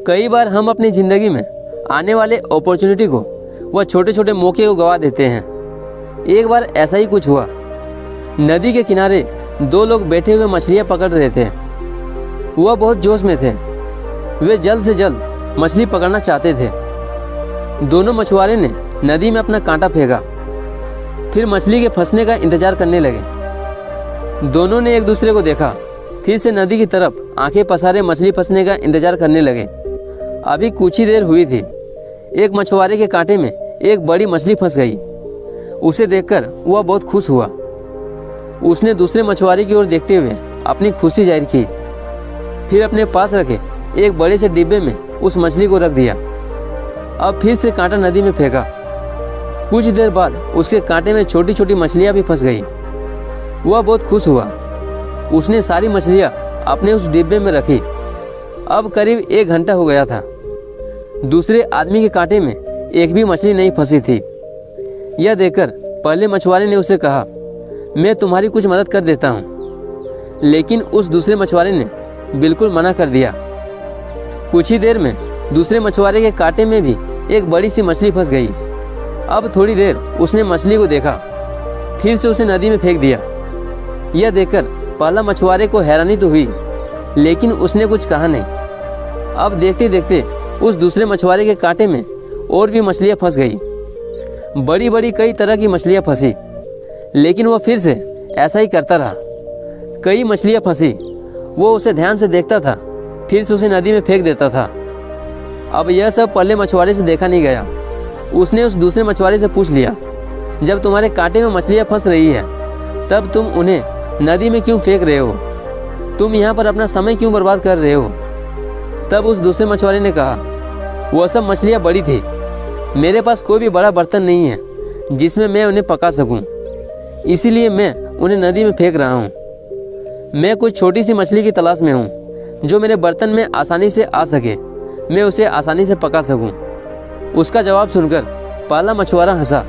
कई बार हम अपनी ज़िंदगी में आने वाले अपॉर्चुनिटी को व छोटे छोटे मौके को गवा देते हैं। एक बार ऐसा ही कुछ हुआ। नदी के किनारे दो लोग बैठे हुए मछलियाँ पकड़ रहे थे। वह बहुत जोश में थे। वे जल्द से जल्द मछली पकड़ना चाहते थे। दोनों मछुआरे ने नदी में अपना कांटा फेंका, फिर मछली के फंसने का इंतजार करने लगे। दोनों ने एक दूसरे को देखा, फिर से नदी की तरफ आंखें पसारे मछली फंसने का इंतजार करने लगे। अभी कुछ ही देर हुई थी, एक मछुआरे के कांटे में एक बड़ी मछली फंस गई। उसे देखकर वह बहुत खुश हुआ। उसने दूसरे मछुआरे की ओर देखते हुए अपनी खुशी जाहिर की, फिर अपने पास रखे एक बड़े से डिब्बे में उस मछली को रख दिया। अब फिर से कांटा नदी में फेंका। कुछ देर बाद उसके कांटे में छोटी छोटी मछलियां भी फंस गई। वह बहुत खुश हुआ। उसने सारी मछलियां अपने उस डिब्बे में रखी। अब करीब 1 घंटा हो गया था। दूसरे आदमी के कांटे में एक भी मछली नहीं फंसी थी। यह देखकर पहले मछुआरे ने उसे कहा, मैं तुम्हारी कुछ मदद कर देता हूँ। लेकिन उस दूसरे मछुआरे ने बिल्कुल मना कर दिया। कुछ ही देर में दूसरे मछुआरे के कांटे में भी एक बड़ी सी मछली फंस गई। अब थोड़ी देर उसने मछली को देखा, फिर से उसे नदी में फेंक दिया। यह देखकर पहला मछुआरे को हैरानी तो हुई, लेकिन उसने कुछ कहा नहीं। अब देखते देखते उस दूसरे मछुआरे के कांटे में और भी मछलियां फंस गई। बड़ी बड़ी कई तरह की मछलियां फंसी, लेकिन वह फिर से ऐसा ही करता रहा। कई मछलियां फंसी, वो उसे ध्यान से देखता था, फिर से उसे नदी में फेंक देता था। अब यह सब पहले मछुआरे से देखा नहीं गया। उसने उस दूसरे मछुआरे से पूछ लिया, जब तुम्हारे कांटे में मछलियां फंस रही है, तब तुम उन्हें नदी में क्यों फेंक रहे हो? तुम यहाँ पर अपना समय क्यों बर्बाद कर रहे हो? तब उस दूसरे मछुआरे ने कहा, वह सब मछलियाँ बड़ी थी। मेरे पास कोई भी बड़ा बर्तन नहीं है जिसमें मैं उन्हें पका सकूं, इसीलिए मैं उन्हें नदी में फेंक रहा हूँ। मैं कुछ छोटी सी मछली की तलाश में हूँ जो मेरे बर्तन में आसानी से आ सके, मैं उसे आसानी से पका सकूं। उसका जवाब सुनकर पहला मछुआरा हंसा।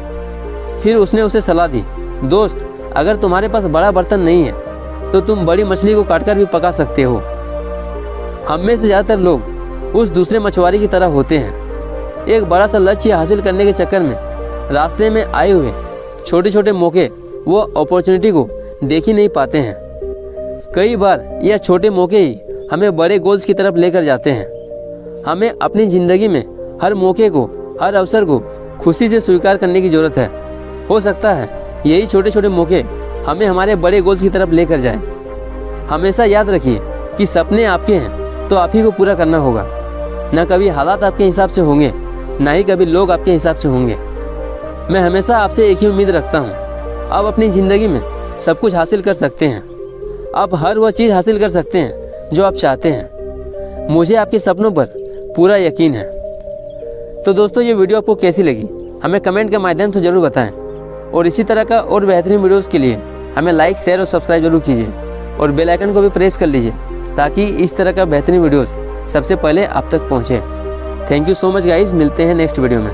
फिर उसने उसे सलाह दी, दोस्त, अगर तुम्हारे पास बड़ा बर्तन नहीं है तो तुम बड़ी मछली को काटकर भी पका सकते हो। हम में से ज़्यादातर लोग उस दूसरे मछुआरे की तरह होते हैं। एक बड़ा सा लक्ष्य हासिल करने के चक्कर में रास्ते में आए हुए छोटे छोटे मौके वो अपॉर्चुनिटी को देख ही नहीं पाते हैं। कई बार यह छोटे मौके ही हमें बड़े गोल्स की तरफ लेकर जाते हैं। हमें अपनी ज़िंदगी में हर मौके को, हर अवसर को खुशी से स्वीकार करने की ज़रूरत है। हो सकता है यही छोटे छोटे मौके हमें हमारे बड़े गोल्स की तरफ लेकर जाएं। हमेशा याद रखिए कि सपने आपके हैं तो आप ही को पूरा करना होगा। न कभी हालात आपके हिसाब से होंगे, ना ही कभी लोग आपके हिसाब से होंगे। मैं हमेशा आपसे एक ही उम्मीद रखता हूँ, आप अपनी ज़िंदगी में सब कुछ हासिल कर सकते हैं। आप हर वह चीज़ हासिल कर सकते हैं जो आप चाहते हैं। मुझे आपके सपनों पर पूरा यकीन है। तो दोस्तों, ये वीडियो आपको कैसी लगी हमें कमेंट के माध्यम से ज़रूर बताएं। और इसी तरह का और बेहतरीन वीडियोस के लिए हमें लाइक, शेयर और सब्सक्राइब जरूर कीजिए और बेल आइकन को भी प्रेस कर लीजिए ताकि इस तरह का बेहतरीन वीडियोस सबसे पहले आप तक पहुँचे। Thank you so much guys, मिलते हैं नेक्स्ट वीडियो में।